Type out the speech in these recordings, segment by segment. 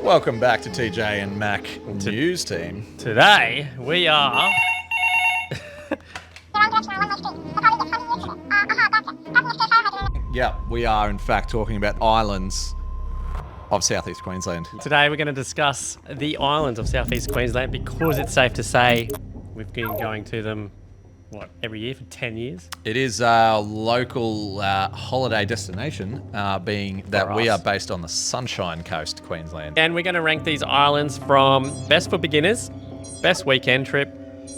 Welcome back to TJ and Mac News Team. Today we are Yeah, we are in fact talking about islands of southeast Queensland. Today we're going to discuss the islands of southeast Queensland because it's safe to say we've been going to them every year for 10 years. It is our local holiday destination, being that we are based on the Sunshine Coast, Queensland. And we're going to rank these islands from best for beginners, best weekend trip,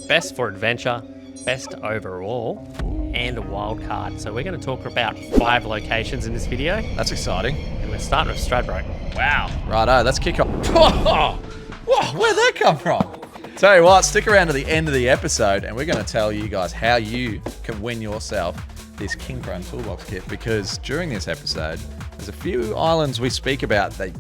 best for adventure, best overall, and a wild card. So we're going to talk about 5 locations in this video. That's exciting. And we're starting with Stradbroke. Wow. Righto, let's kick off. Whoa, where'd that come from? Tell you what, stick around to the end of the episode and we're going to tell you guys how you can win yourself this King Chrome Toolbox Kit, because during this episode, there's a few islands we speak about that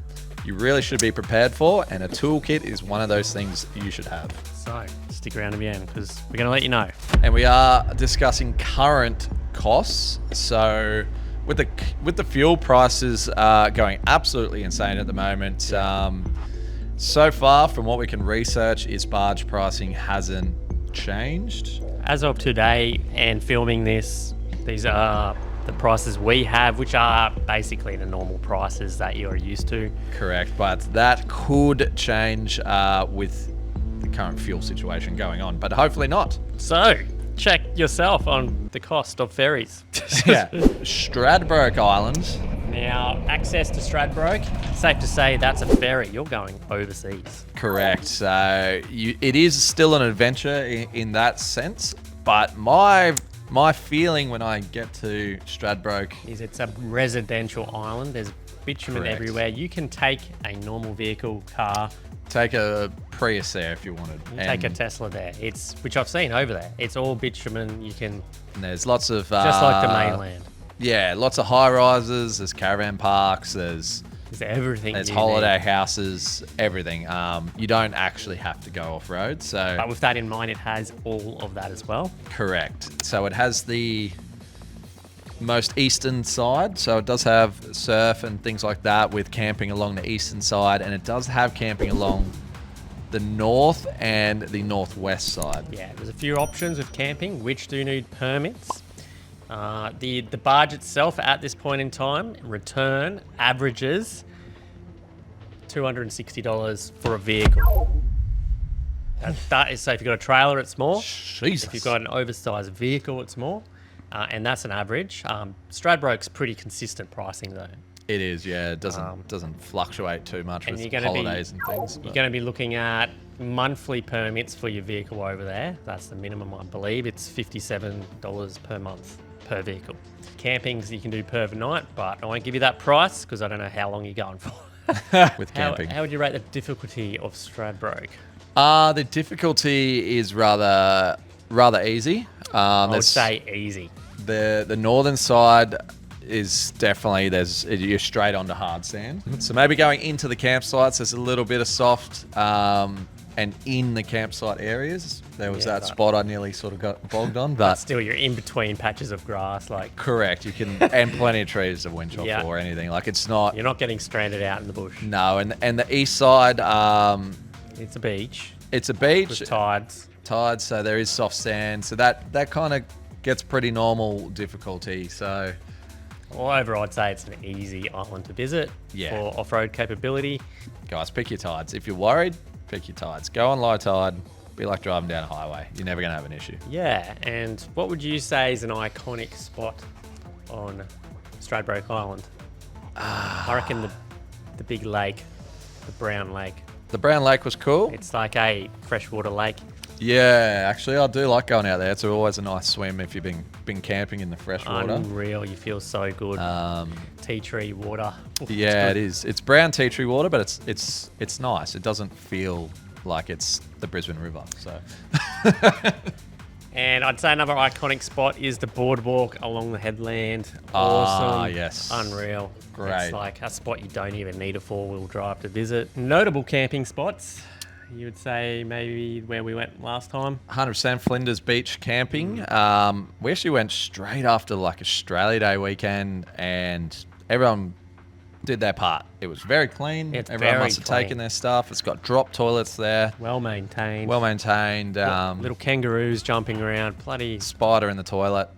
you really should be prepared for, and a toolkit is one of those things you should have. So stick around to the end because we're going to let you know. And we are discussing current costs. So with the fuel prices going absolutely insane at the moment, so far, from what we can research, is barge pricing hasn't changed. As of today and filming this, these are the prices we have, which are basically the normal prices that you're used to. Correct, but that could change with the current fuel situation going on, but hopefully not. So, check yourself on the cost of ferries. Yeah, Stradbroke Island. Now, access to Stradbroke, safe to say that's a ferry. You're going overseas. Correct. So it is still an adventure in that sense, but my feeling when I get to Stradbroke is it's a residential island. There's bitumen everywhere. You can take a normal vehicle, car. Take a Prius there if you wanted. Take a Tesla there. Which I've seen over there. It's all bitumen. You can. And there's lots of just like the mainland. Yeah, lots of high rises. There's caravan parks. There's everything. There's holiday houses. Everything. You don't actually have to go off road. So, but with that in mind, it has all of that as well. Correct. So it has the most eastern side. So it does have surf and things like that with camping along the eastern side, and it does have camping along the north and the northwest side. Yeah, there's a few options of camping which do need permits. The barge itself at this point in time, return averages $260 for a vehicle. That is, so if you've got a trailer, it's more. Jesus. If you've got an oversized vehicle, it's more. And that's an average. Stradbroke's pretty consistent pricing though. It is, yeah. It doesn't fluctuate too much with holidays and things. You're going to be looking at monthly permits for your vehicle over there. That's the minimum, I believe. It's $57 per month per vehicle. Campings you can do per night, but I won't give you that price because I don't know how long you're going for. With camping. How would you rate the difficulty of Stradbroke? The difficulty is rather easy. I would say easy. The northern side is definitely, you're straight onto hard sand. So maybe going into the campsites, there's a little bit of soft, and in the campsite areas, there was that spot I nearly sort of got bogged on. But still, you're in between patches of grass, correct. You can, and plenty of trees to winch off or anything. It's not. You're not getting stranded out in the bush. No, and the east side, it's a beach. It's a beach with tides. So there is soft sand. So that kind of gets pretty normal difficulty. So. Well, overall, I'd say it's an easy island to visit for off-road capability. Guys, pick your tides. If you're worried, pick your tides. Go on low tide. Be like driving down a highway. You're never going to have an issue. Yeah, and what would you say is an iconic spot on Stradbroke Island? I reckon the big lake, the Brown Lake. The Brown Lake was cool. It's like a freshwater lake. Yeah, actually, I do like going out there. It's always a nice swim if you've been camping in the fresh water. Unreal, you feel so good. Tea tree water. Yeah, it is. It's brown tea tree water, but it's nice. It doesn't feel like it's the Brisbane River. So. And I'd say another iconic spot is the boardwalk along the headland. Awesome. Yes. Unreal. Great. It's like a spot you don't even need a four-wheel drive to visit. Notable camping spots. You would say maybe where we went last time? 100% Flinders Beach camping. We actually went straight after Australia Day weekend, and everyone did their part. It was very clean. It's Everyone very must have clean. taken their stuff. It's got drop toilets there. Well maintained. Well maintained. Little kangaroos jumping around. Bloody Spider in the toilet.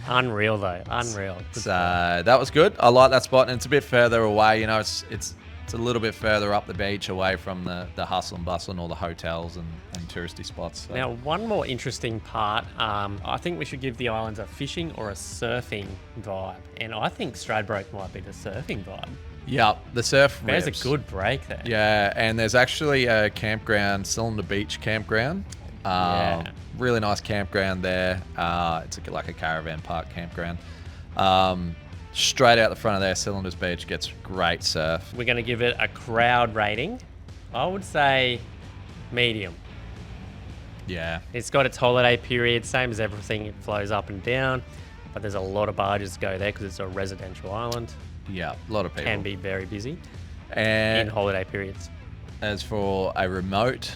unreal though. Unreal. So that was good. I like that spot, and it's a bit further away. You know, it's a little bit further up the beach, away from the hustle and bustle and all the hotels and touristy spots. So. Now, one more interesting part. I think we should give the islands a fishing or a surfing vibe, and I think Stradbroke might be the surfing vibe. Yeah, the surf. There's rips. a good break there. Yeah, and there's actually a campground, Cylinder Beach campground. Really nice campground there. It's like a caravan park campground. Straight out the front of there, Cylinders Beach gets great surf. We're going to give it a crowd rating. I would say medium. Yeah. It's got its holiday period, same as everything. It flows up and down, but there's a lot of barges go there because it's a residential island. Yeah, a lot of people. Can be very busy in And holiday periods. as for a remote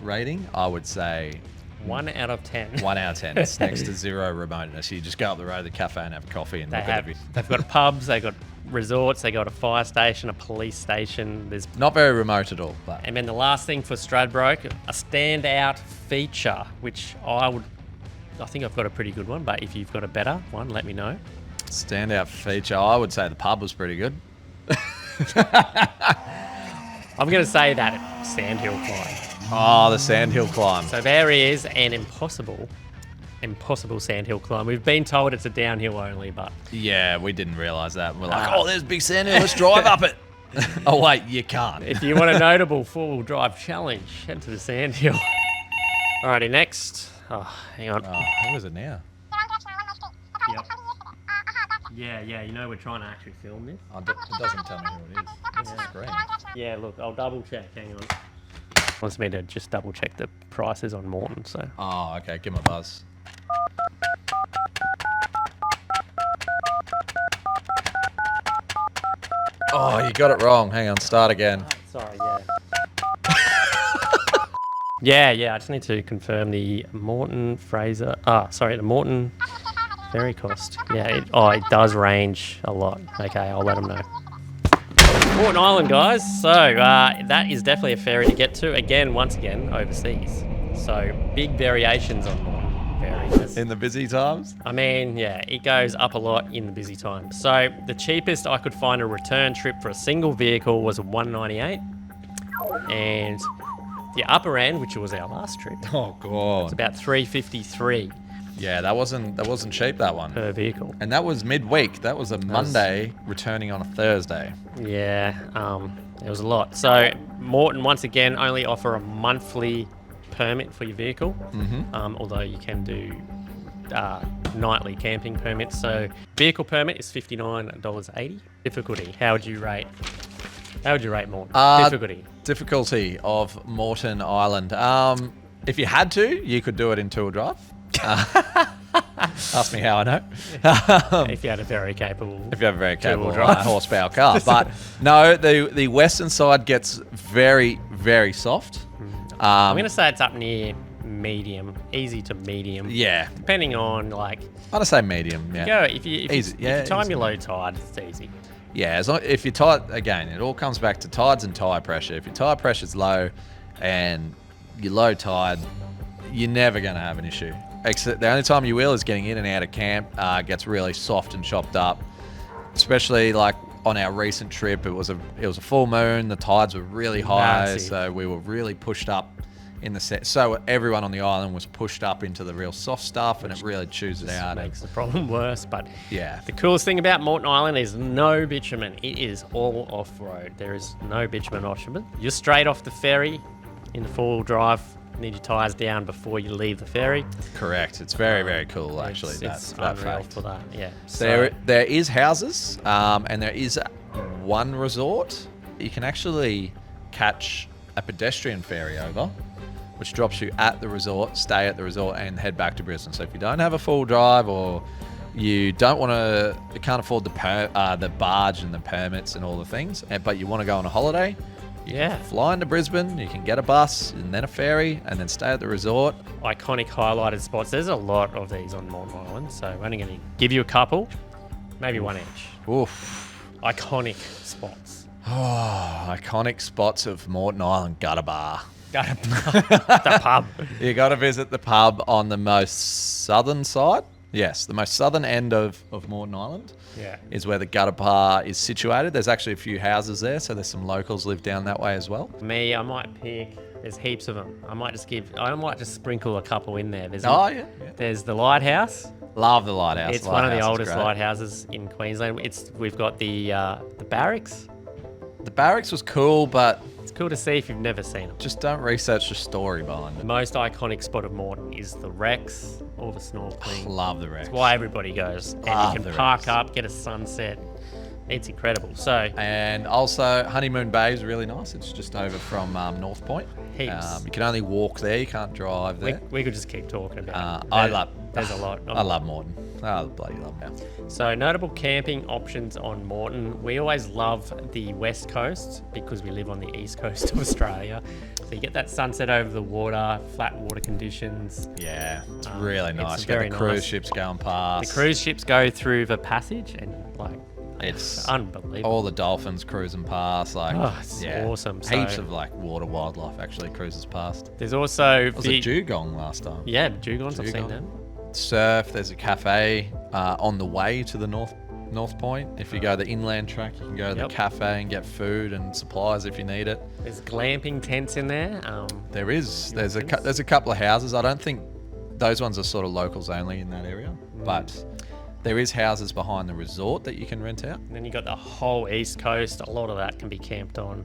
rating, I would say 1 out of 10. 1 out of 10. It's next to zero remoteness. You just go up the road to the cafe and have a coffee and look at it. They've got pubs, they've got resorts, they've got a fire station, a police station. There's Not very remote at all. But And then the last thing for Stradbroke, a standout feature, which I think I've got a pretty good one, but if you've got a better one, let me know. standout feature, I would say the pub was pretty good. I'm going to say that sandhill climb. Oh, the sandhill climb. So there is an impossible sandhill climb. We've been told it's a downhill only, but Yeah, we didn't realise that. We're like, oh, there's a big sandhill. Let's drive up it. Oh, wait, you can't. if you want a notable four-wheel drive challenge, head to the sandhill. Alrighty, next. Oh, hang on. Oh, who is it now? Yep. Yeah, you know we're trying to actually film this. Oh, it doesn't tell me who it is. It's the screen. Yeah, look, I'll double check. Hang on. Wants me to just double check the prices on Moreton, so. Oh, okay. Give him a buzz. Oh, you got it wrong. Hang on. Start again. Sorry, yeah. yeah, I just need to confirm the Moreton Fraser. The Moreton ferry cost. Yeah, it does range a lot. Okay, I'll let them know. Moreton Island, guys. So that is definitely a ferry to get to. Once again, overseas. So big variations on Moreton ferries. In the busy times? I mean, yeah, it goes up a lot in the busy times. So the cheapest I could find a return trip for a single vehicle was $198, and the upper end, which was our last trip, Oh, God. it's about $353 Yeah, that wasn't cheap, that one. per vehicle. And that was midweek. That was a Monday returning on a Thursday. Yeah, it was a lot. So Moreton, once again, only offer a monthly permit for your vehicle, although you can do nightly camping permits. So vehicle permit is $59.80. Difficulty, how would you rate Moreton? Difficulty of Moreton Island. If you had to, you could do it in two-wheel drive. Ask me how I know. If you had a very capable... If you have a very capable two-wheel drive. horsepower car. But no, the western side gets very, very soft. I'm going to say it's up near medium, easy to medium. Yeah. Depending on, like... I'm going to say medium, yeah. Go, if you time easy. your low tide, it's easy. Yeah, if your tide, again, it all comes back to tides and tyre pressure. If your tyre pressure's low and you're low tide, you're never going to have an issue. Except the only time you will is getting in and out of camp. Gets really soft and chopped up. Especially like on our recent trip, it was a full moon. The tides were really high, Massive. so we were really pushed up in the set. So everyone on the island was pushed up into the real soft stuff, and it really chews it out. Makes the problem worse, but Yeah. the coolest thing about Moreton Island is no bitumen. It is all off-road. There is no bitumen option. You're straight off the ferry in the four-wheel drive. You need your tyres down before you leave the ferry. Correct. It's very, very cool, actually. It's that unreal fact. for that. Yeah. There is houses, and there is one resort. You can actually catch a pedestrian ferry over, which drops you at the resort, stay at the resort, and head back to Brisbane. So if you don't have a full drive, or you can't afford the barge and the permits and all the things, but you want to go on a holiday, Yeah. fly into Brisbane. You can get a bus and then a ferry, and then stay at the resort. Iconic highlighted spots. There's a lot of these on Moreton Island, so we're only going to give you a couple. maybe 1 inch. Oof. Iconic spots. Oh, iconic spots of Moreton Island Gutter Bar. The pub. You got to visit the pub on the most southern side. Yes, the most southern end of Moreton Island. Yeah. Is where the Gutter Bar is situated. There's actually a few houses there, so there's some locals live down that way as well. Me, I might pick. There's heaps of them. I might just sprinkle a couple in there. There's the lighthouse. Love the lighthouse. It's one of the oldest lighthouses in Queensland. We've got the barracks. The barracks was cool, but It's cool to see if you've never seen them. just don't research the story behind The it. most iconic spot of Moreton is the Rex or the snorkeling. Love the Rex. It's why everybody goes. And Love you the can park Rex. up, get a sunset. It's incredible. So And also, Honeymoon Bay is really nice. It's just over from North Point. Heaps. You can only walk there. You can't drive there. we could just keep talking about it. There's a lot. I love Moreton. I bloody love it. So notable camping options on Moreton. We always love the west coast because we live on the east coast of Australia. So you get that sunset over the water, flat water conditions. Yeah, it's really nice. it's You got very the cruise nice. ships going past. The cruise ships go through the passage and It's unbelievable. all the dolphins cruising past. It's awesome. Heaps So- of water wildlife actually cruises past. There's also It was a dugong last time. Yeah, dugongs. I've seen Dugong. them. Surf. There's a cafe on the way to the North Point. If you go the inland track, you can go to Yep. the cafe and get food and supplies if you need it. There's glamping tents in there. There is. There's a couple of houses. I don't think those ones are sort of locals only in that area, but there is houses behind the resort that you can rent out. And then you got the whole east coast. A lot of that can be camped on.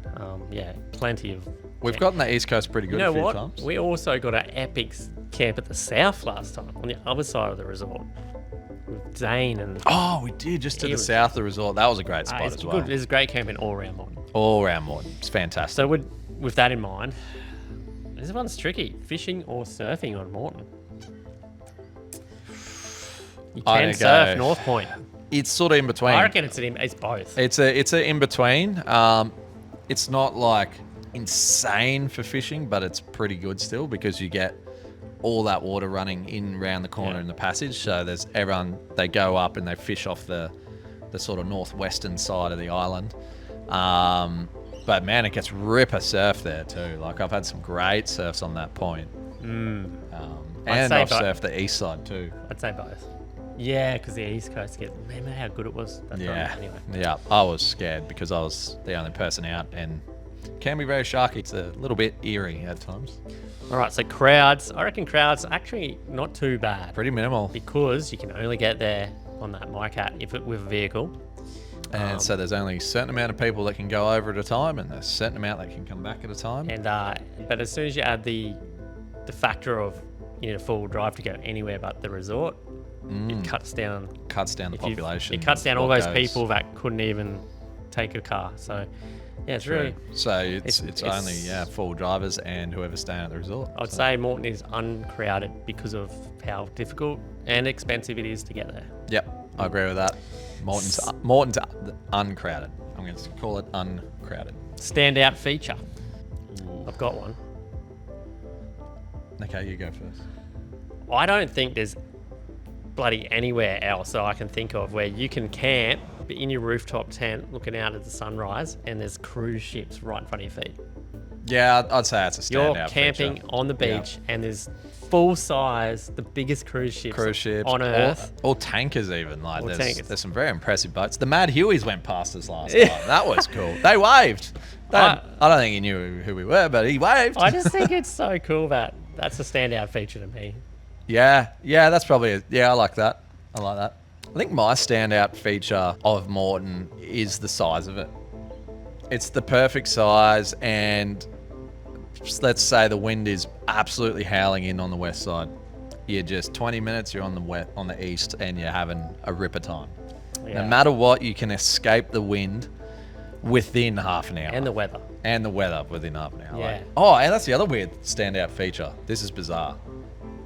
Plenty of. We've gotten the East Coast pretty good You know a few what? times. We also got an epic camp at the south last time on the other side of the resort with Zane and. Oh, we did, just to It the was- south of the resort. That was a great spot it's as well. good. There's great camping all around Moreton. All around Moreton. It's fantastic. So with that in mind, this one's tricky. Fishing or surfing on Moreton. You I'm can gonna surf go- North Point. It's sort of in between. I reckon it's both. It's a in between. It's not like insane for fishing, but it's pretty good still because you get all that water running in round the corner Yeah. in the passage. So there's everyone, they go up and they fish off the sort of northwestern side of the island. But man, it gets ripper surf there too. Like I've had some great surfs on that point. And say I've both. surfed the east side too. I'd say both. Yeah, because the East Coast remember how good it was? That Yeah. time? Anyway. Yeah. I was scared because I was the only person out and can be very sharky. It's a little bit eerie at times. All right, so crowds. I reckon crowds actually not too bad Pretty minimal. because you can only get there on that MyCat with a vehicle. And so there's only a certain amount of people that can go over at a time and there's a certain amount that can come back at a time. And but as soon as you add the factor of you need a four-wheel drive to go anywhere but the resort, it cuts down Cuts down the population. It cuts down all what those goes. people that couldn't even take a car. So yeah, it's really. So it's it's- only full drivers and whoever's staying at the resort. I would say Moreton is uncrowded because of how difficult and expensive it is to get there. Yep, I agree with that. Moreton's uncrowded. I'm going to call it uncrowded. Standout feature. I've got one. Okay, you go first. I don't think there's bloody anywhere else that I can think of where you can camp in your rooftop tent looking out at the sunrise and there's cruise ships right in front of your feet. Yeah, I'd say it's a standout You're camping feature. on the beach and there's full size, the biggest cruise ships on Earth. Or tankers even. Like Or there's tankers. some very impressive boats. The Mad Hueys went past us last time. That was cool. They waved. I don't think he knew who we were, but he waved. I just think it's so cool that that's a standout feature to me. Yeah, that's probably I like that. I like that. I think my standout feature of Moreton is the size of it. It's the perfect size, and let's say the wind is absolutely howling in on the west side. You're just 20 minutes, you're on the east, and you're having a ripper time. Yeah. No matter what, you can escape the wind within half an hour. And the weather. And the weather within half an hour. Yeah. And that's the other weird standout feature. This is bizarre.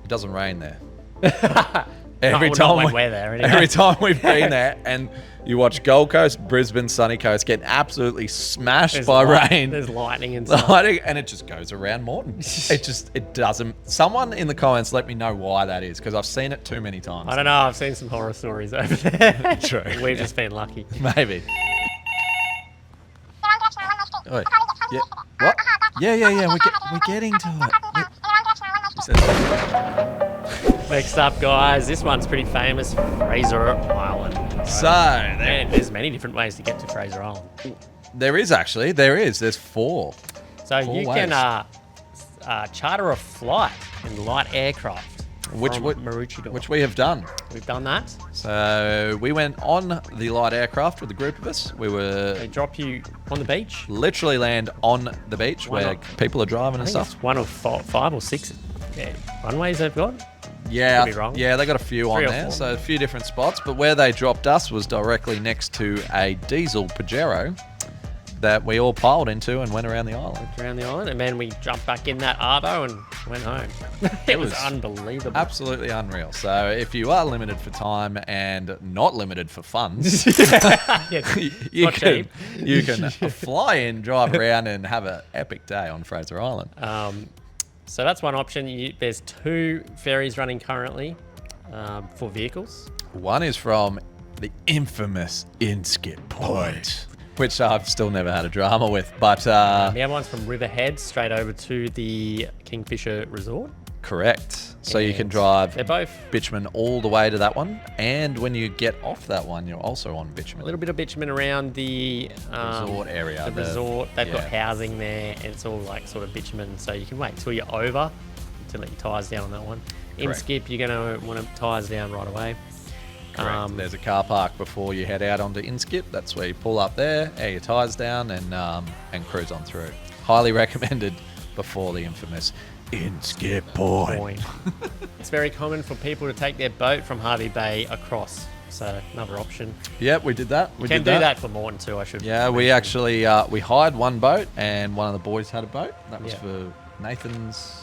It doesn't rain there. Every Not time when we're there, anyway. Every time we've been there, and you watch Gold Coast, Brisbane, Sunny Coast get absolutely smashed by rain. There's lightning and stuff. And it just goes around Moreton. It doesn't. Someone in the comments let me know why that is, because I've seen it too many times. I don't know. I've seen some horror stories over there. True. We've just been lucky. Maybe. Oh, yeah. What? Yeah. We're getting to it. Next up, guys, this one's pretty famous, Fraser Island. So, There's many different ways to get to Fraser Island. there is actually. There's 4. So Four you ways. can charter a flight in light aircraft Which we have done. We've done that. So we went on the light aircraft with a group of us. We They were drop you on the beach. literally land on the beach Why where not? people are driving I and think stuff. it's one of 5 or 6 runways they've got. Yeah, Could be wrong. yeah, they got a few on 3 or there, 4. so a few different spots. But where they dropped us was directly next to a diesel Pajero that we all piled into and went around the island. Around the island, and then we jumped back in that arvo and went home. It was unbelievable. Absolutely unreal. So if you are limited for time and not limited for funds, Yeah, you not cheap. can fly in, drive around, and have an epic day on Fraser Island. So that's one option. There's 2 ferries running currently for vehicles. One is from the infamous Inskip Point, which I've still never had a drama with, but The other one's from Riverhead straight over to the Kingfisher Resort. correct. So you can And drive They're both bitumen all the way to that one, and when you get off that one, you're also on bitumen. a little bit of bitumen around the Resort area, The the- resort, they've got yeah. housing there, and it's all like sort of bitumen. So you can wait till you're over to let your tyres down on that one. In Correct. Skip, you're going to want to tyres down right away. Correct. There's a car park before you head out onto Inskip. That's where you pull up there, air your tyres down, and cruise on through. Highly recommended before the infamous Inskip Point. It's very common for people to take their boat from Harvey Bay across. So another option. Yep, we did that. We You can did do that for Moreton too, I should. Yeah, we actually we hired one boat, and one of the boys had a boat. That was Yeah. for Nathan's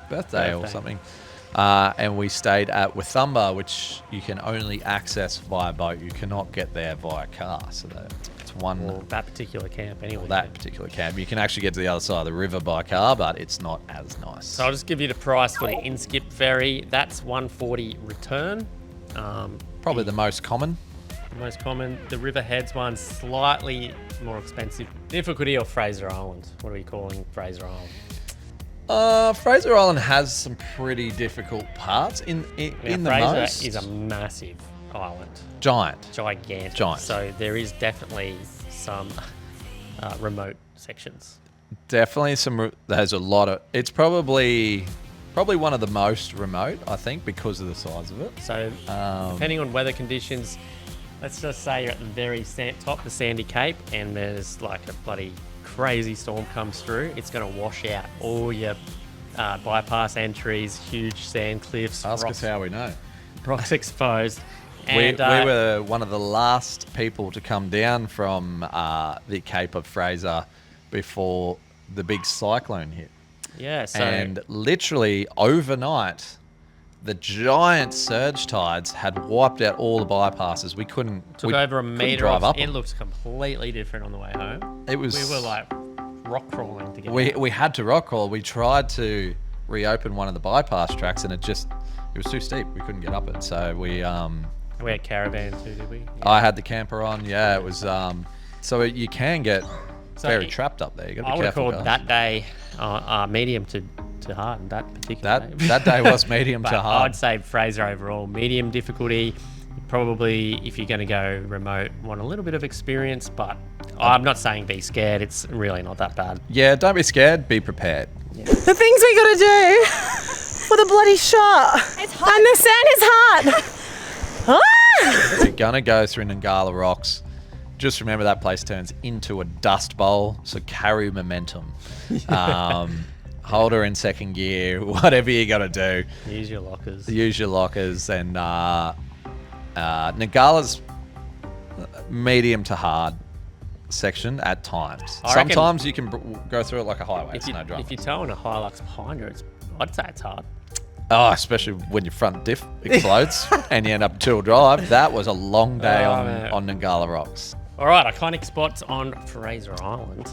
birthday or Birthday. something. And we stayed at Withumba, which you can only access via boat. You cannot get there via car. So it's one. Or that particular camp anyway. That particular camp. You can actually get to the other side of the river by car, but it's not as nice. So I'll just give you the price for the Inskip ferry. That's $140 return. Probably the most common. Most common. The Riverheads one slightly more expensive. Difficulty or Fraser Island? What are we calling Fraser Island? Fraser Island has some pretty difficult parts in the Fraser most. is a massive island, Giant. gigantic. Giant. So there is definitely some remote sections. Definitely there's a lot of, it's probably one of the most remote, I think, because of the size of it. So depending on weather conditions, let's just say you're at the very top, the Sandy Cape, and there's like a bloody crazy storm comes through. It's going to wash out all your bypass entries, huge sand cliffs, Ask rocks, us how we know. rocks exposed. We And were one of the last people to come down from the Cape of Fraser before the big cyclone hit. yeah, so And literally overnight, the giant surge tides had wiped out all the bypasses. We couldn't took over a meter drive off. up It them. looked completely different on the way home. It was. We were like rock crawling to get We had to rock crawl. We tried to reopen one of the bypass tracks, and it was too steep. We couldn't get up it. So we had caravan too, did we? I had the camper on. Yeah, it was. So you can get So very it- trapped up there. You got to I be would have careful. called guys. that day medium to hard. That particular day. That day was medium But to hard. I'd say Fraser overall, medium difficulty. Probably, if you're going to go remote, want a little bit of experience, but I'm not saying be scared. It's really not that bad. Yeah, don't be scared. Be prepared. The things we gotta do for the bloody shot. It's hot. And the sand is hot. If you're gonna go through Nangala Rocks, just remember that place turns into a dust bowl. So carry momentum. Hold her in second gear. Whatever you got to do. Use your lockers. Use your lockers, and Nangala's medium to hard section at times. I reckon- Sometimes you can go through it like a highway. If, It's no drama. if you're towing a Hilux behind you, I'd say it's hard. Oh, especially when your front diff explodes and you end up two-wheel drive. That was a long day man. on Nangala Rocks. All right, iconic spots on Fraser Island.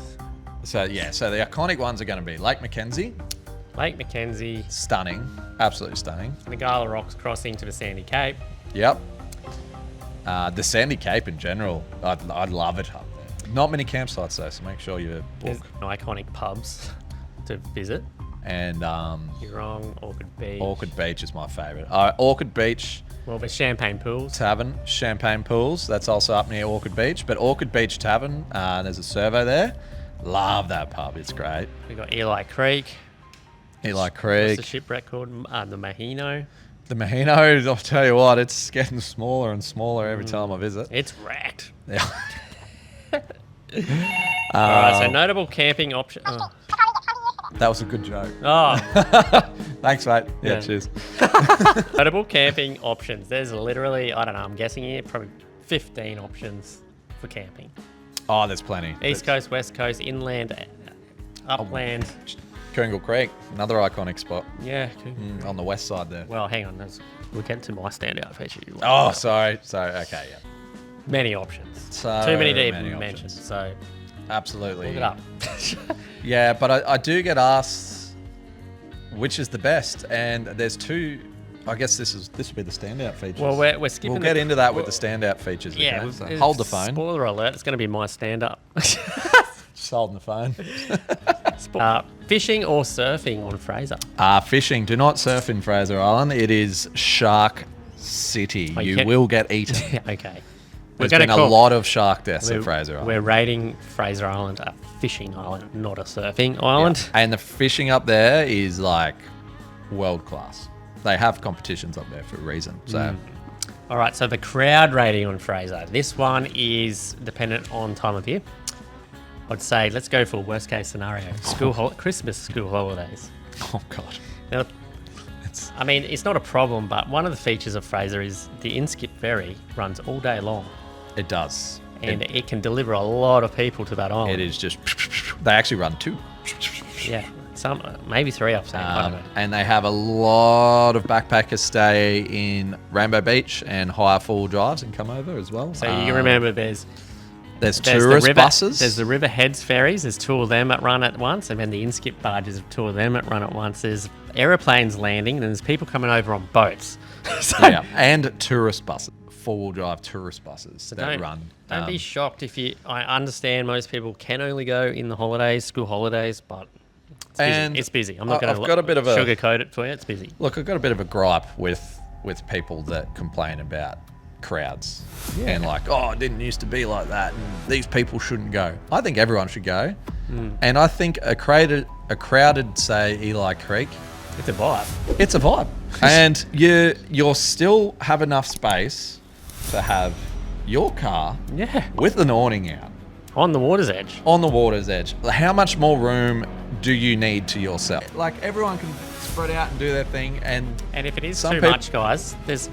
So the iconic ones are going to be Lake Mackenzie. Lake Mackenzie, Stunning. Absolutely stunning. Nagala Rocks crossing to the Sandy Cape. Yep. The Sandy Cape in general, I'd love it up there. Not many campsites though, so make sure you book. There's iconic pubs to visit. And Eurong, Orchid Beach. Orchid Beach is my favourite. Orchid Beach Well, there's Champagne Pools. Tavern, Champagne Pools. That's also up near Orchid Beach. But Orchid Beach Tavern, there's a servo there. Love that pub. It's great. We've got Eli Creek. Eli What's Creek. the shipwreck called? The Mahino. The Mahino, I'll tell you what, it's getting smaller and smaller every time I visit. It's wrecked. Yeah. Alright, so notable camping option. Oh. That was a good joke. Oh. Thanks, mate. Yeah, Yeah. cheers. Notable camping options. There's literally, I don't know, I'm guessing here, probably 15 options for camping. Oh, there's plenty. East Coast, West Coast, inland, upland. Coongal Creek, another iconic spot Yeah. on the west side there. Well, hang on. We'll get to my standout feature. Oh, sorry. Okay, yeah. Many options. So Too many to even many mention. options. So Absolutely. look it up. Yeah, but I do get asked which is the best, and there's two. I guess this would be the standout features. Well, we're skipping. We'll get into that with the standout features. Yeah. Okay? So hold the phone. Spoiler alert! It's going to be my stand-up. Just holding the phone. Fishing or surfing on Fraser? Fishing. Do not surf in Fraser Island. It is Shark City. Oh, you will get eaten. Okay. There's been a lot of shark deaths at Fraser Island. We're rating Fraser Island a fishing island, not a surfing island. Yeah. And the fishing up there is like world class. They have competitions up there for a reason. So, All right, so the crowd rating on Fraser. This one is dependent on time of year. I'd say let's go for worst case scenario. Christmas school holidays. oh god, Now, I mean, it's not a problem, but one of the features of Fraser is the Inskip ferry runs all day long. it does. And it can deliver a lot of people to that island. It is just. They actually run two. Yeah, maybe three, I've seen. I don't know. And they have a lot of backpackers stay in Rainbow Beach and hire four-wheel drives and come over as well. So you remember there's tourist the river, buses. There's the River Heads ferries. There's two of them that run at once, and then the Inskip barges, two of them that run at once. There's aeroplanes landing, and there's people coming over on boats. So, yeah, and tourist buses, four-wheel drive tourist buses that run. Don't be shocked if you. I understand most people can only go in the holidays, school holidays, but it's busy. I'm not going to sugarcoat it for you. It's busy. Look, I've got a bit of a gripe with people that complain about crowds and like, oh, it didn't used to be like that, and these people shouldn't go. I think everyone should go, and I think a crowded, say, Eli Creek, It's a vibe. it's a vibe, and you'll still have enough space to have your car with an awning out On the water's edge. on the water's edge. How much more room do you need to yourself? Like, everyone can spread out and do their thing, and And if it is Some too peop- much, guys, there's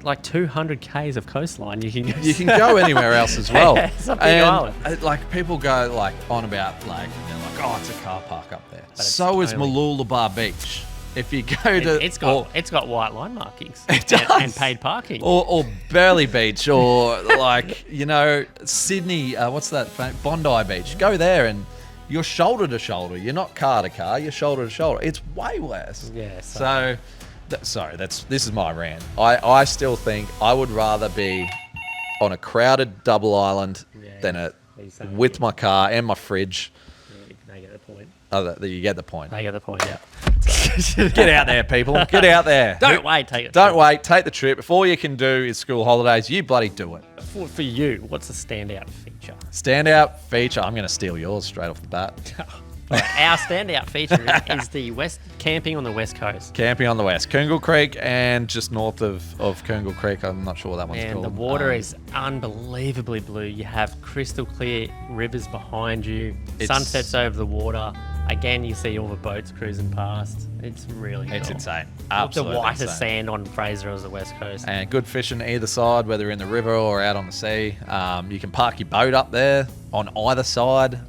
like 200 k's of coastline. You can go anywhere else as well. Yeah, it's a big And, island. like, people go like on about like, they're like, oh, it's a car park up there. it's So is only- Mooloolaba Beach. If you go to It's got white line markings. It and- does. And paid parking. or Burleigh Beach, or like, Sydney, what's that? Bondi Beach. Go there and you're shoulder to shoulder. You're not car to car. You're shoulder to shoulder. It's way less. Yeah, So, this is my rant. I still think I would rather be on a crowded double island than with my car and my fridge. They get the point. You get the point. They get the point, yeah. Get out there, people. Get out there. Don't wait, take it. Don't wait. Take the trip. If all you can do is school holidays, you bloody do it. For you, what's the standout feature? Standout feature. I'm going to steal yours straight off the bat. Our standout feature is the camping on the west coast. Camping on the west. Coongal Creek and just north of Coongal Creek. I'm not sure what that one's And called. the water is unbelievably blue. You have crystal clear rivers behind you. Sunsets over the water. Again, you see all the boats cruising past. It's really cool. It's insane. The Absolutely whitest insane. sand on Fraser as the west coast. And good fishing either side, whether in the river or out on the sea. You can park your boat up there on either side.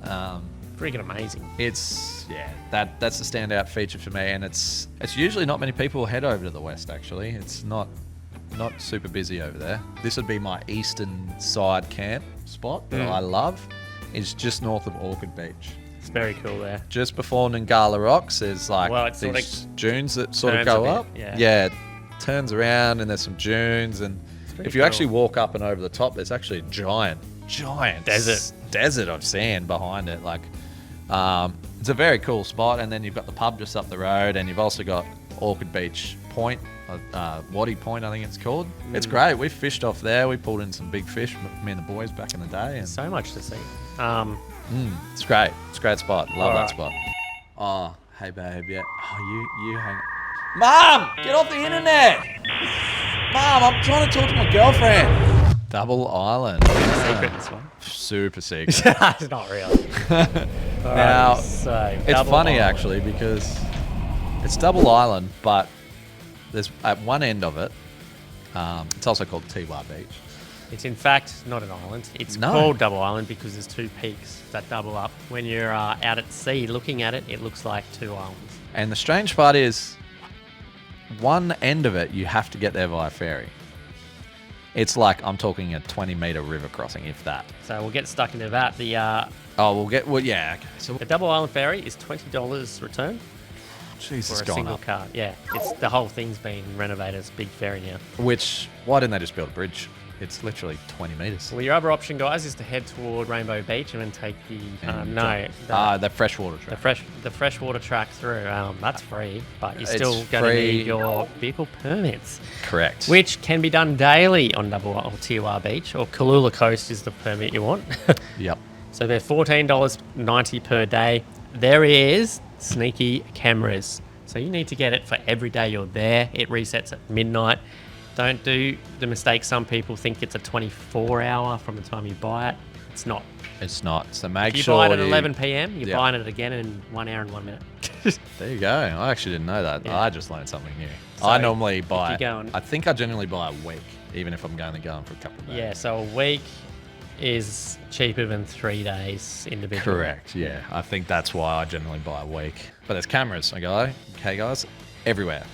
freaking amazing. It's that's the standout feature for me, and it's usually not many people head over to the west. Actually, it's not super busy over there. This would be my eastern side camp spot that I love. Is just north of Orchid Beach. It's very cool there. Just before Nangala Rocks, there's like it's these dunes that sort of turns a go bit, up. yeah. It turns around and there's some dunes, and pretty if you cool. actually walk up and over the top, there's actually a giant desert of sand behind it. Like, it's a very cool spot. And then you've got the pub just up the road, and you've also got Orchid Beach Point, Waddy Point, I think it's called. It's great. We fished off there. We pulled in some big fish, me and the boys back in the day. And So much to see. it's great. It's a great spot. Love that Alright. spot. Oh, hey babe, yeah. Oh, you hang. Mom, get off the internet. Mom, I'm trying to talk to my girlfriend. Double Island. Secret, this one. Super secret. It's not really. Now, So, it's Double funny Island. actually because it's Double Island, but there's at one end of it, it's also called Tiwa Beach. It's in fact not an island. It's No. called Double Island because there's two peaks that double up. When you're out at sea looking at it, it looks like two islands. And the strange part is, one end of it, you have to get there via ferry. It's like, I'm talking a 20-meter river crossing, if that. So we'll get stuck into that. The Yeah, okay. So, the Double Island ferry is $20 return Jesus, for a it's gone single up. car. Yeah, it's the whole thing's been renovated as a big ferry now. Which, why didn't they just build a bridge? It's literally 20 meters. Well, your other option, guys, is to head toward Rainbow Beach and then take the The freshwater the track. freshwater track through. That's free, but you're It's still going to free. need your vehicle permits, Correct. which can be done daily on Tiwa Beach, or Kalula Coast is the permit you want. Yep. So they're $14.90 per day. There is sneaky cameras, so you need to get it for every day you're there. It resets at midnight. Don't do the mistake some people think it's a 24-hour from the time you buy it. It's not. It's not. So make If you sure buy it at you- 11 p.m., you're Yeah. buying it again in 1 hour and 1 minute. There you go. I actually didn't know that. Yeah. I just learned something new. So, I normally if buy. you're going- I think I generally buy a week, even if I'm going for a couple of days. Yeah, so a week is cheaper than 3 days individually. Correct. Yeah, I think that's why I generally buy a week. But there's cameras. Okay, guys, everywhere.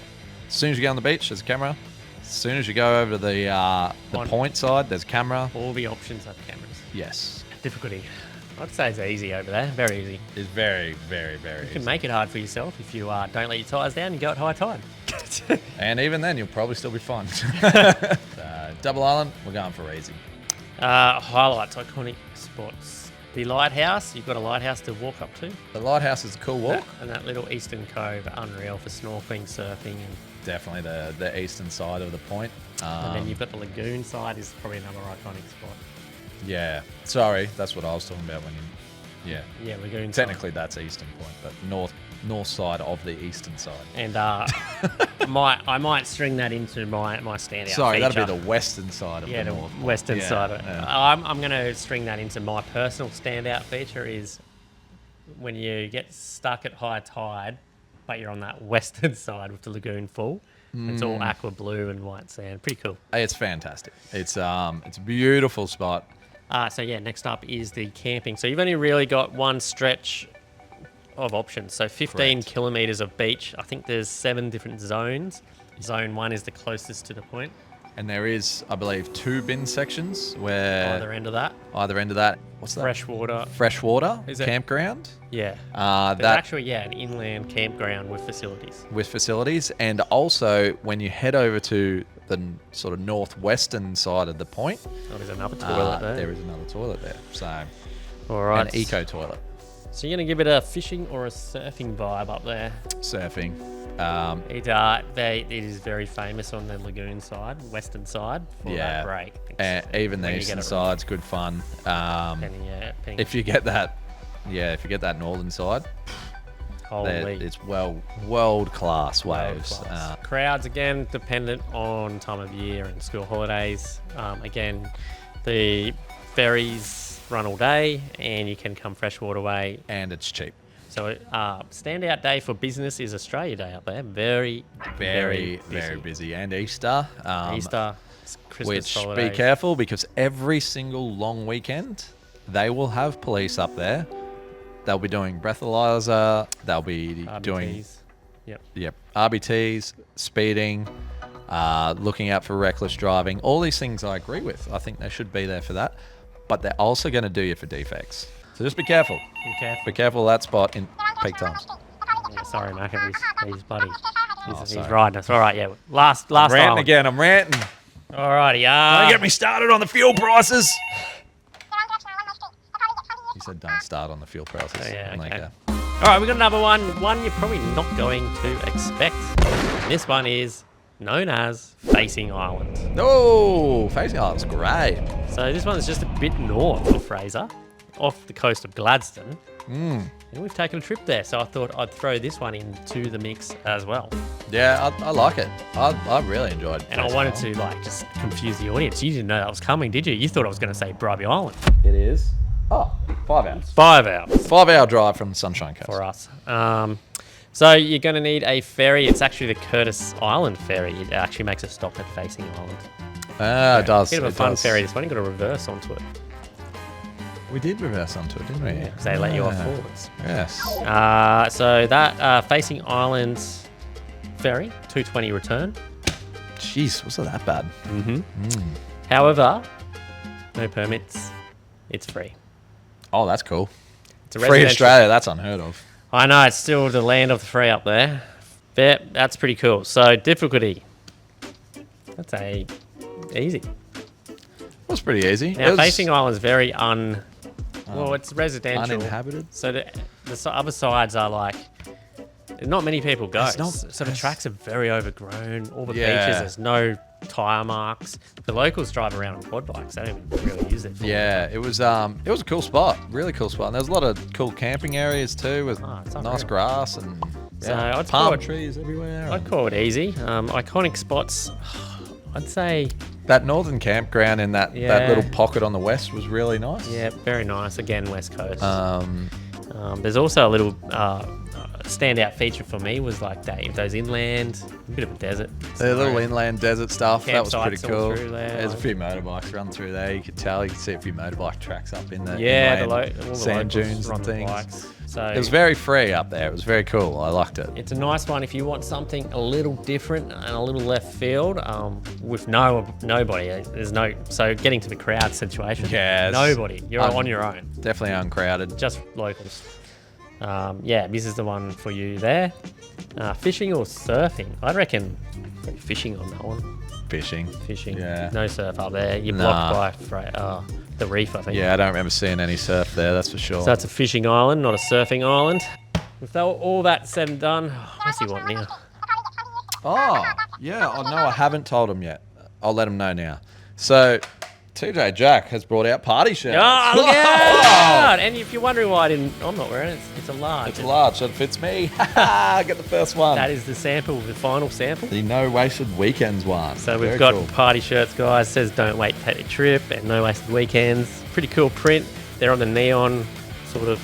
As soon as you go on the beach, there's a camera. As soon as you go over to the On- point side, there's a camera. All the options have cameras. Yes, Difficulty. I'd say it's easy over there. Very easy. it's very, very, very You easy. can make it hard for yourself if you don't let your tyres down and go at high tide. And even then, you'll probably still be fine. Double Island, we're going for easy. Highlights, iconic spots. The lighthouse, you've got a lighthouse to walk up to. The lighthouse is a cool walk. And that little eastern cove, unreal for snorkeling, surfing, Definitely the eastern side of the point. and then you've got the lagoon side is probably another iconic spot. Yeah, sorry, that's what I was talking about when you. Yeah, Yeah, lagoon side. technically that's eastern point, but north side of the eastern side. And I might string that into my standout Sorry, feature. that'd be the western side of Yeah, the the north. western Yeah, side of it. yeah. I'm going to string that into my personal standout feature is when you get stuck at high tide, but you're on that western side with the lagoon full. It's all aqua blue and white sand. Pretty cool. It's fantastic. It's a beautiful spot. So yeah, next up is the camping. So you've only really got one stretch of options. So 15 Correct. kilometres of beach. I think there's 7 different zones. Zone 1 is the closest to the point. And there is, I believe, 2 bin sections where Either end of that. either end of that. What's that? Freshwater. Freshwater Is it- campground. Yeah. That There's actually, an inland campground with facilities. with facilities, and also when you head over to the sort of northwestern side of the point, Oh, there's another toilet there. there is another toilet there. So All right. an eco toilet. So you're going to give it a fishing or a surfing vibe up there. Surfing. It is very famous on the lagoon side, western side, for Yeah. that break. And even the when you eastern get it right. side's good fun. Penny, If you get that, if you get that northern side, holy. it's world class waves. World-class. Crowds, again, dependent on time of year and school holidays. Again, the ferries run all day and you can come freshwater way. And it's cheap. So standout day for business is Australia Day up there. Very, Very busy. busy. And Easter. Easter, Christmas Which, holidays. be careful, because every single long weekend, they will have police up there They'll be doing breathalyzer. They'll be doing Yep. RBTs, speeding, looking out for reckless driving. All these things I agree with. I think they should be there for that. But they're also going to do you for defects. So just be careful. Be careful. Be careful of that spot in peak times. Yeah, sorry, Mac. He's bloody. He's sorry. riding us. All right, yeah. Last Ranting island. again. I'm ranting. All righty. Don't get me started on the fuel prices. He said don't start on the fuel prices. Oh, yeah, I'm like, okay. All right, we've got another one. One you're probably not going to expect. This one is known as Facing Island. No, Facing Island's great. So this one's just a bit north of Fraser, off the coast of Gladstone. And we've taken a trip there, so I thought I'd throw this one into the mix as well. Yeah, I like it. I really enjoyed it. And I wanted to just confuse the audience. You didn't know that was coming, did you? You thought I was going to say Bribey Island. It is. Oh, 5 hours. 5 hours 5-hour drive from the Sunshine Coast. for us. So you're going to need a ferry. It's actually the Curtis Island ferry. It actually makes a stop at Facing Island. It does. Bit of a it fun does. ferry. This one, you got to reverse onto it. We did reverse onto it, didn't we? Yeah, because they let you off forwards. Yes. So that Facing Island ferry, 220 return. Jeez, was it that bad? However, no permits. It's free. Oh, that's cool. It's a Free residential- Australia, that's unheard of. I know, it's still the land of the free up there. Yeah, that's pretty cool. So difficulty. That's easy. It was pretty easy. Now, It was Facing Island's very well, it's residential. uninhabited. So the other sides are like, not many people go. It's not- So the tracks are very overgrown. All the Yeah. beaches, there's no tyre marks. The locals drive around on quad bikes. They don't even really use it. Yeah, it was a cool spot, really cool spot. And there was a lot of cool camping areas too, with it's nice unreal. grass and So I'd palm call it- trees everywhere. I'd call it easy. Iconic spots, I'd say, That northern campground in that Yeah. little pocket on the west was really nice. yeah, very nice. Again, West Coast. Um, There's also a little standout feature for me was like those inland, a bit of a desert. the little inland desert stuff, that was pretty Campsites all cool. through there, There's a like- few motorbikes run through there. You could see a few motorbike tracks up in the Yeah, inland all the sand locals dunes run and the things. bikes. So It was very free up there. It was very cool. I liked it. it's a nice one if you want something a little different and a little left field with nobody. So getting to the crowd situation. Yes. Nobody. You're on your own. Definitely uncrowded. Just locals. Yeah, this is the one for you there. Fishing or surfing? I'd reckon fishing on that one. Fishing. Fishing. Yeah. No surf up there. You're Nah. blocked by the reef, I think. Yeah, I don't remember seeing any surf there, that's for sure. So that's a fishing island, not a surfing island. With all that said and done, what's he want now? Oh, yeah. Oh, no, I haven't told him yet. I'll let him know now. So, TJ Jack has brought out party shirts. Oh, look out! And if you're wondering why I'm not wearing it, it's a large. It's large, so it fits me. Get the first one. That is the sample, the final sample. The No Wasted Weekends one. So we've Very got cool. party shirts, guys. Says don't wait, take a trip, and no wasted weekends. Pretty cool print. They're on the neon sort of.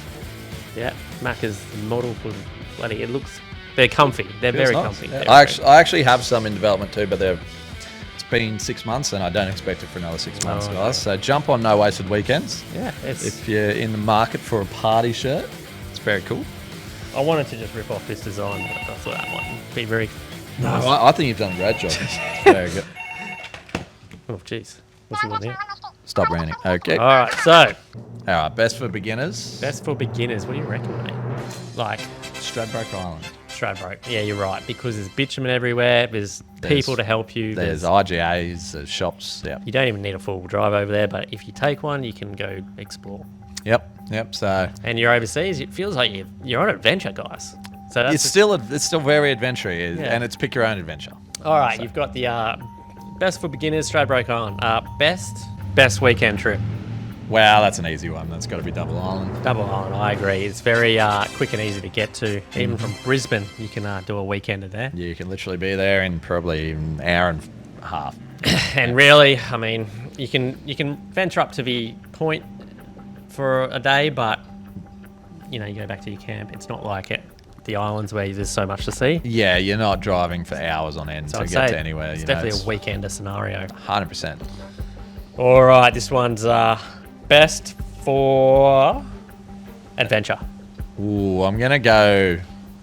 Yeah, Macca's model for bloody. It looks. They're comfy. They're Feels very nice. comfy. Yeah. They're I actually have some in development too, but it's been 6 months and I don't expect it for another 6 months, Oh, guys. So jump on No Wasted Weekends. Yeah, If you're in the market for a party shirt, it's very cool. I wanted to just rip off this design, but I thought that might be very. No, I think you've done a great job. It's very good. Oh, jeez. What's he want now? Stop ranting. Okay. All right, so All right, best for beginners. best for beginners. What do you reckon, mate? Like Stradbroke Island. Stradbroke. Yeah, you're right. Because there's bitumen everywhere. There's people to help you. There's IGAs, there's shops. Yep. You don't even need a full drive over there, but if you take one, you can go explore. Yep. So And you're overseas, it feels like you're on an adventure, guys. So that's it's still very adventurous, Yeah. and it's pick your own adventure. all right. You've got the best for beginners, Stradbroke Island. Best weekend trip, Wow, that's an easy one. That's got to be Double Island. Double Island. I agree. It's very quick and easy to get to. Even from Brisbane, you can do a weekender there. You can literally be there in probably an hour and a half. And really, I mean, you can venture up to the point for a day, but you go back to your camp. It's not like the islands where there's so much to see. Yeah, you're not driving for hours on end So to I'd get say to anywhere. it's definitely a weekender scenario. 100%. All right, this one's best for adventure. Ooh, I'm gonna go.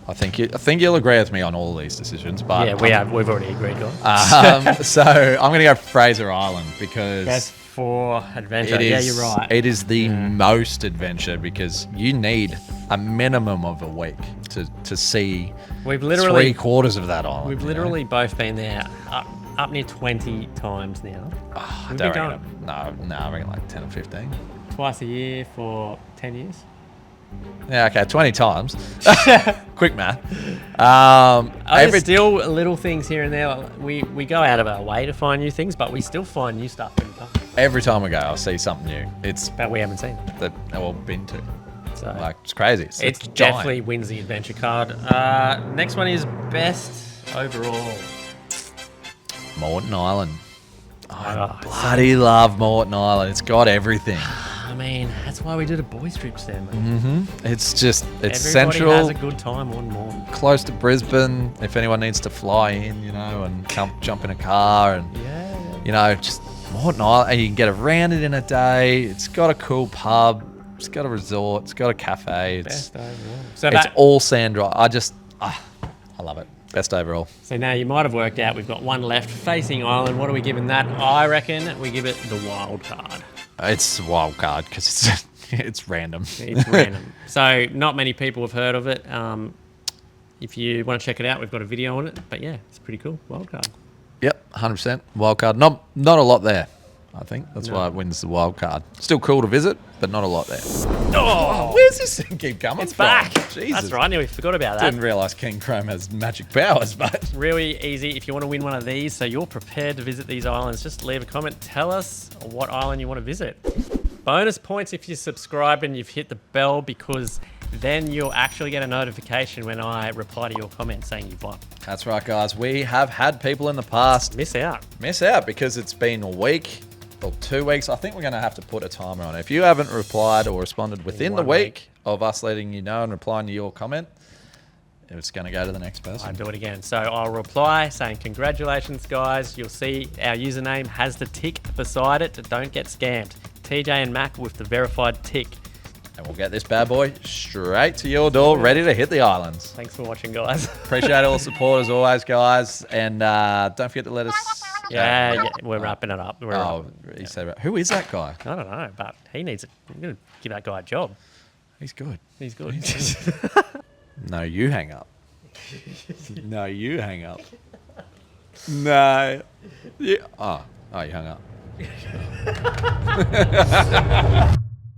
I think you'll agree with me on all these decisions, but Yeah, we've already agreed on. so I'm gonna go Fraser Island because Best for adventure. it is. Yeah, you're right. It is the most adventure because you need a minimum of a week to see We've literally 3/4 of that island. We've you know? literally both been there up near 20 times now. I We've don't been reckon no, I reckon like 10 or 15. twice a year for 10 years. Yeah, okay, 20 times. Quick math. There's still little things here and there. We go out of our way to find new things, but we still find new stuff every time Every time I go, I'll see something new. It's that we haven't seen. that I've all been to. So Like, it's crazy. It's it giant. definitely wins the adventure card. Next one is best overall. Moreton Island. I Oh, bloody love Moreton Island. It's got everything. I mean, that's why we do the boys trips there, man. It's just, it's Everybody central, has a good time on Moreton. close to Brisbane. If anyone needs to fly in, you know, and jump in a car and, Yeah. you know, just Moreton Island. And you can get around it in a day. It's got a cool pub. It's got a resort. It's got a cafe. It's, Best overall. So, it's all sand dry. I love it. Best overall. so now you might have worked out we've got one left facing Island. What are we giving that? I reckon we give it the wild card. It's a wild card because it's random. It's random. So not many people have heard of it. If you want to check it out, we've got a video on it. But yeah, it's pretty cool. Wild card. Yep, 100% wild card. Not a lot there. I think that's No. why it wins the wild card. Still cool to visit, but not a lot there. Oh, Where's this thing keep coming it's from? back. Jesus. That's right. I nearly forgot about that. Didn't realise King Chrome has magic powers, but Really easy. If you want to win one of these, so you're prepared to visit these islands, just leave a comment. Tell us what island you want to visit. Bonus points if you subscribe and you've hit the bell, because then you'll actually get a notification when I reply to your comment saying you've won. that's right, guys. We have had people in the past Miss out. miss out because it's been a week or 2 weeks. I think we're going to have to put a timer on it. If you haven't replied or responded within the 1 week week. of us letting you know and replying to your comment, it's going to go to the next person. I do it again. So I'll reply saying, congratulations, guys. You'll see our username has the tick beside it. Don't get scammed. TJ and Mac with the verified tick. And we'll get this bad boy straight to your door, ready to hit the islands. Thanks for watching, guys. Appreciate all the support as always, guys. And don't forget to let us... yeah, we're wrapping it up. You said, who is that guy? I don't know, but he needs it. I'm going to give that guy a job. He's good. He's good. No, you hang up. No, you hang up. No. Oh, you hung up.